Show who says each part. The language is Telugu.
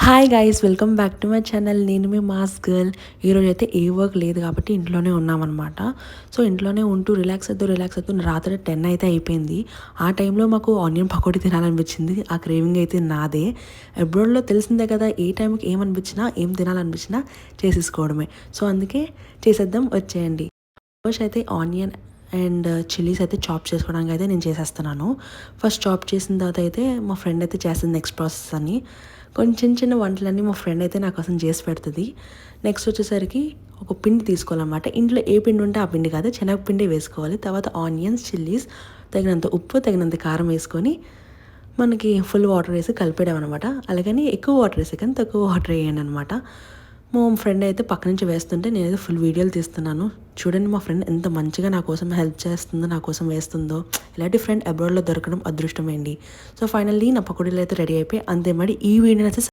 Speaker 1: Hi guys, welcome back to my channel. నేను మీ మాస్ గర్ల్. ఈరోజు అయితే ఏ వర్క్ లేదు కాబట్టి ఇంట్లోనే ఉన్నామన్నమాట. సో ఇంట్లోనే ఉంటూ రిలాక్స్ అవుతూ రాత్రి 10 అయితే అయిపోయింది. ఆ టైంలో మాకు ఆనియన్ పకోడీ తినాలనిపించింది. ఆ క్రేవింగ్ అయితే నాదే. అబ్రాడ్లో తెలిసిందే కదా, ఏ టైంకి ఏమనిపించినా ఏం తినాలనిపించినా చేసేసుకోవడమే. సో అందుకే చేసేద్దాం, వచ్చేయండి. ఫస్ట్ అయితే ఆనియన్ అండ్ చిల్లీస్ అయితే చాప్ చేసుకోవడానికి అయితే నేను చేసేస్తున్నాను. ఫస్ట్ చాప్ చేసిన తర్వాత అయితే మా ఫ్రెండ్ అయితే చేస్తుంది నెక్స్ట్ ప్రాసెస్ అని. కొంచెం చిన్న చిన్న వంటలన్నీ మా ఫ్రెండ్ అయితే నా కోసం చేసి పెడుతుంది. నెక్స్ట్ వచ్చేసరికి ఒక పిండి తీసుకోవాలన్నమాట. ఇంట్లో ఏ పిండి ఉంటే ఆ పిండి కాదు, శనగపిండి వేసుకోవాలి. తర్వాత ఆనియన్స్, చిల్లీస్, తగినంత ఉప్పు, తగినంత కారం వేసుకొని మనకి ఫుల్ వాటర్ వేసి కలిపేయడం అనమాట. అలాగని ఎక్కువ వాటర్ వేసే కానీ తక్కువ వాటర్ వేయండి అనమాట. మా ఫ్రెండ్ అయితే పక్క నుంచి వేస్తుంటే నేనైతే ఫుల్ వీడియోలు తీస్తున్నాను. చూడండి మా ఫ్రెండ్ ఎంత మంచిగా నా కోసం హెల్ప్ చేస్తుందో, నా కోసం వేస్తుందో. ఇలాంటి ఫ్రెండ్ అబ్రాడ్లో దొరకడం అదృష్టమేండి. సో ఫైనల్లీ నా పకోడీలు అయితే రెడీ అయిపోయి అంతే. మరి ఈ వీడియోని అయితే